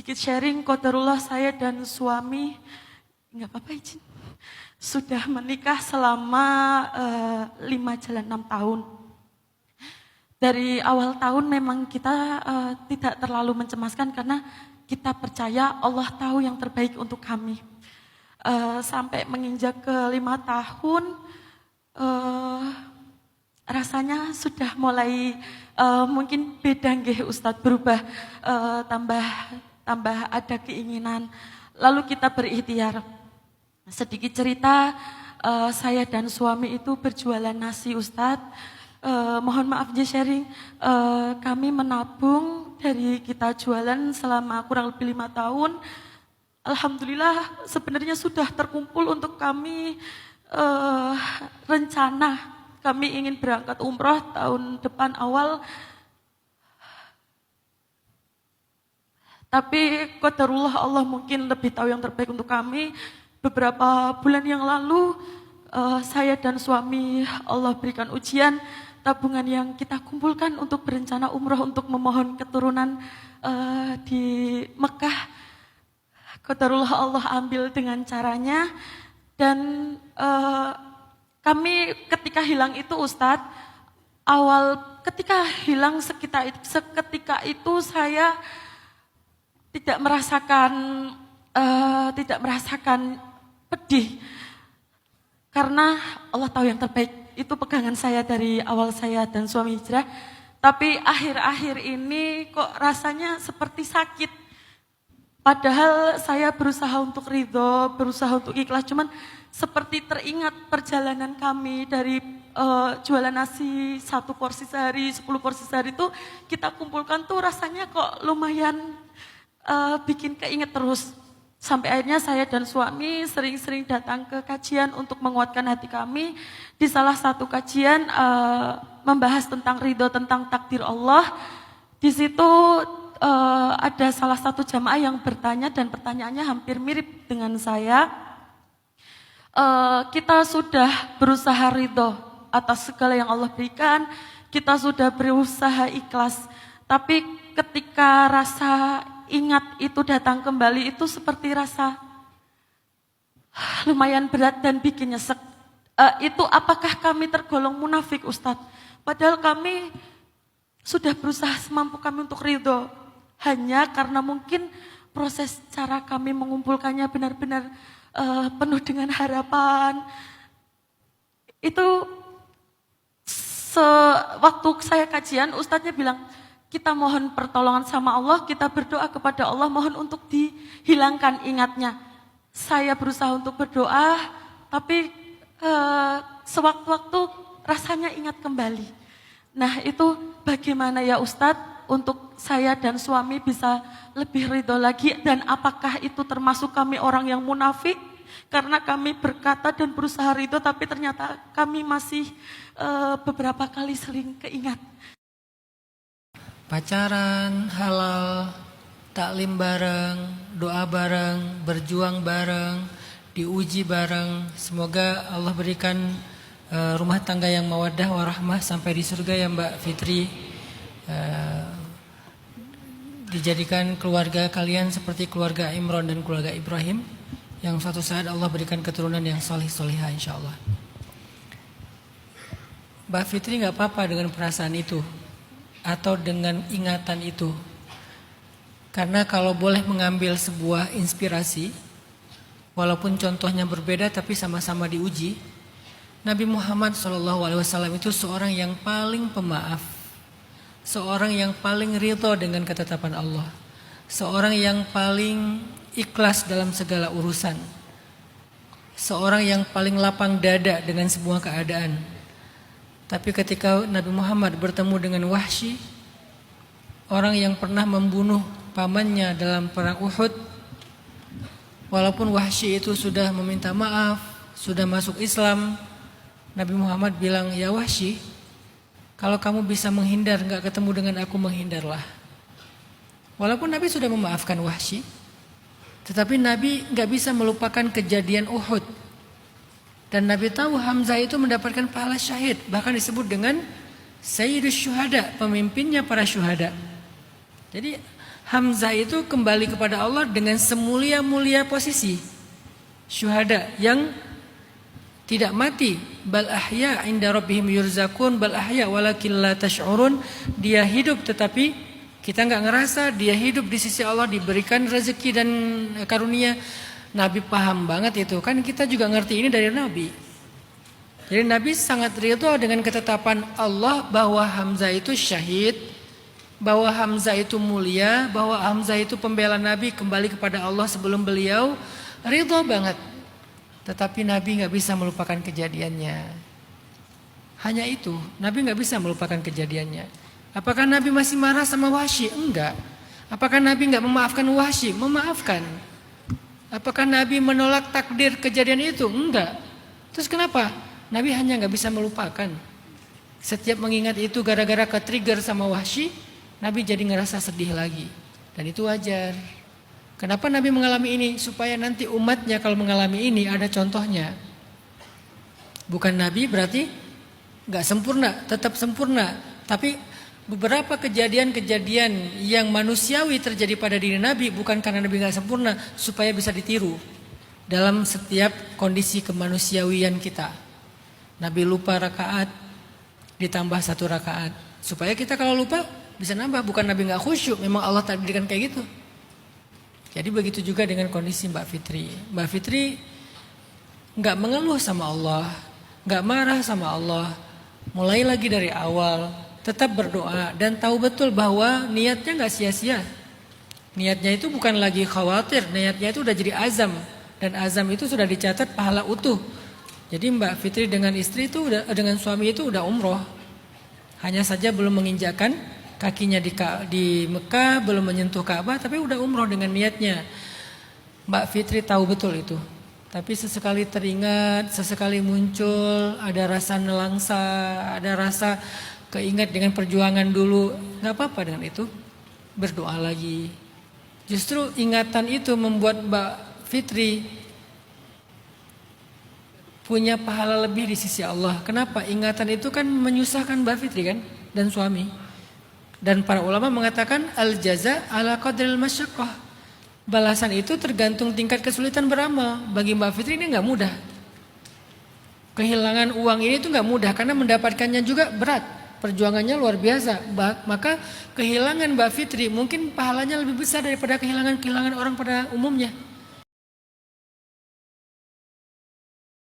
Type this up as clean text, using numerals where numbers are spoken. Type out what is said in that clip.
sedikit sharing, qadarullah saya dan suami, nggak apa-apa izin, sudah menikah selama 5 jalan 6 tahun. Dari awal tahun memang kita tidak terlalu mencemaskan karena kita percaya Allah tahu yang terbaik untuk kami. Sampai menginjak ke 5 tahun, rasanya sudah mulai mungkin beda nggih Ustadz, berubah, tambah ada keinginan. Lalu kita berikhtiar. Sedikit cerita, saya dan suami itu berjualan nasi Ustadz. Mohon maaf di sharing, kami menabung dari kita jualan selama kurang lebih 5 tahun. Alhamdulillah sebenarnya sudah terkumpul untuk kami rencana. Kami ingin berangkat umroh tahun depan awal. Tapi qadarullah Allah mungkin lebih tahu yang terbaik untuk kami. Beberapa bulan yang lalu saya dan suami Allah berikan ujian. Tabungan yang kita kumpulkan untuk berencana umroh untuk memohon keturunan di Mekah. Qadarullah Allah ambil dengan caranya. Dan kami ketika hilang itu Ustadz, ketika hilang seketika itu saya tidak merasakan pedih. Karena Allah tahu yang terbaik, itu pegangan saya dari awal saya dan suami hijrah. Tapi akhir-akhir ini kok rasanya seperti sakit. Padahal saya berusaha untuk ridho, berusaha untuk ikhlas, cuman seperti teringat perjalanan kami dari jualan nasi 1 porsi sehari, 10 porsi sehari itu kita kumpulkan tuh rasanya kok lumayan bikin keinget terus. Sampai akhirnya saya dan suami sering-sering datang ke kajian untuk menguatkan hati kami. Di salah satu kajian membahas tentang ridho, tentang takdir Allah. Di situ ada salah satu jamaah yang bertanya dan pertanyaannya hampir mirip dengan saya. Kita sudah berusaha ridho atas segala yang Allah berikan, kita sudah berusaha ikhlas, tapi ketika rasa ingat itu datang kembali itu seperti rasa lumayan berat dan bikin nyesek. Itu apakah kami tergolong munafik Ustadz? Padahal kami sudah berusaha semampu kami untuk ridho. Hanya karena mungkin proses cara kami mengumpulkannya benar-benar penuh dengan harapan. Itu waktu saya kajian, Ustadznya bilang, kita mohon pertolongan sama Allah, kita berdoa kepada Allah, mohon untuk dihilangkan ingatnya. Saya berusaha untuk berdoa, tapi sewaktu-waktu rasanya ingat kembali. Nah itu bagaimana ya Ustadz untuk saya dan suami bisa lebih ridho lagi, dan apakah itu termasuk kami orang yang munafik? Karena kami berkata dan berusaha ridho, tapi ternyata kami masih beberapa kali sering keingat. Pacaran halal, taklim bareng, doa bareng, berjuang bareng, diuji bareng. Semoga Allah berikan rumah tangga yang mawaddah warahmah sampai di surga ya Mbak Fitri. Dijadikan keluarga kalian seperti keluarga Imran dan keluarga Ibrahim, yang suatu saat Allah berikan keturunan yang solih-solihah insyaAllah. Mbak Fitri gak apa-apa dengan perasaan itu atau dengan ingatan itu. Karena kalau boleh mengambil sebuah inspirasi, walaupun contohnya berbeda tapi sama-sama diuji, Nabi Muhammad SAW itu seorang yang paling pemaaf, seorang yang paling ridho dengan ketetapan Allah, seorang yang paling ikhlas dalam segala urusan, seorang yang paling lapang dada dengan semua keadaan. Tapi ketika Nabi Muhammad bertemu dengan Wahsy, orang yang pernah membunuh pamannya dalam perang Uhud, walaupun Wahsy itu sudah meminta maaf, sudah masuk Islam, Nabi Muhammad bilang, ya Wahsy, kalau kamu bisa menghindar, gak ketemu dengan aku, menghindarlah. Walaupun Nabi sudah memaafkan Wahsy, tetapi Nabi gak bisa melupakan kejadian Uhud. Dan Nabi tahu Hamzah itu mendapatkan pahala syahid, bahkan disebut dengan Sayyidus Syuhada, pemimpinnya para syuhada. Jadi Hamzah itu kembali kepada Allah dengan semulia-mulia posisi syuhada yang tidak mati, bal ahya inda rabbihim yurzakun, bal ahya walakin la tash'urun. Dia hidup tetapi kita nggak ngerasa dia hidup di sisi Allah, diberikan rezeki dan karunia. Nabi paham banget itu, kan kita juga ngerti ini dari Nabi. Jadi Nabi sangat ridho dengan ketetapan Allah bahwa Hamzah itu syahid, bahwa Hamzah itu mulia, bahwa Hamzah itu pembela Nabi kembali kepada Allah sebelum beliau. Ridho banget. Tetapi Nabi nggak bisa melupakan kejadiannya. Hanya itu, Nabi nggak bisa melupakan kejadiannya. Apakah Nabi masih marah sama Wahsy? Enggak. Apakah Nabi nggak memaafkan Wahsy? Memaafkan. Apakah Nabi menolak takdir kejadian itu? Enggak. Terus kenapa? Nabi hanya nggak bisa melupakan. Setiap mengingat itu gara-gara ke-trigger sama Wahsy, Nabi jadi ngerasa sedih lagi. Dan itu wajar. Kenapa Nabi mengalami ini? Supaya nanti umatnya kalau mengalami ini ada contohnya. Bukan Nabi berarti gak sempurna, tetap sempurna. Tapi beberapa kejadian-kejadian yang manusiawi terjadi pada diri Nabi bukan karena Nabi gak sempurna, supaya bisa ditiru dalam setiap kondisi kemanusiawian kita. Nabi lupa rakaat, ditambah 1 rakaat. Supaya kita kalau lupa bisa nambah, bukan Nabi gak khusyuk, memang Allah takdirkan kayak gitu. Jadi begitu juga dengan kondisi Mbak Fitri. Mbak Fitri gak mengeluh sama Allah, gak marah sama Allah. Mulai lagi dari awal, tetap berdoa dan tahu betul bahwa niatnya gak sia-sia. Niatnya itu bukan lagi khawatir, niatnya itu udah jadi azam. Dan azam itu sudah dicatat pahala utuh. Jadi Mbak Fitri dengan istri itu dengan suami itu udah umroh. Hanya saja belum menginjakkan kakinya di Mekah, belum menyentuh Ka'bah, tapi udah umroh dengan niatnya. Mbak Fitri tahu betul itu. Tapi sesekali teringat, sesekali muncul, ada rasa nelangsa, ada rasa keingat dengan perjuangan dulu. Gak apa-apa dengan itu, berdoa lagi. Justru ingatan itu membuat Mbak Fitri punya pahala lebih di sisi Allah. Kenapa? Ingatan itu kan menyusahkan Mbak Fitri kan, dan suami. Dan para ulama mengatakan al-jaza ala qadril masyaqqah. Balasan itu tergantung tingkat kesulitan beramal. Bagi Mbak Fitri ini gak mudah. Kehilangan uang ini tuh gak mudah karena mendapatkannya juga berat. Perjuangannya luar biasa. Maka kehilangan Mbak Fitri mungkin pahalanya lebih besar daripada kehilangan orang pada umumnya.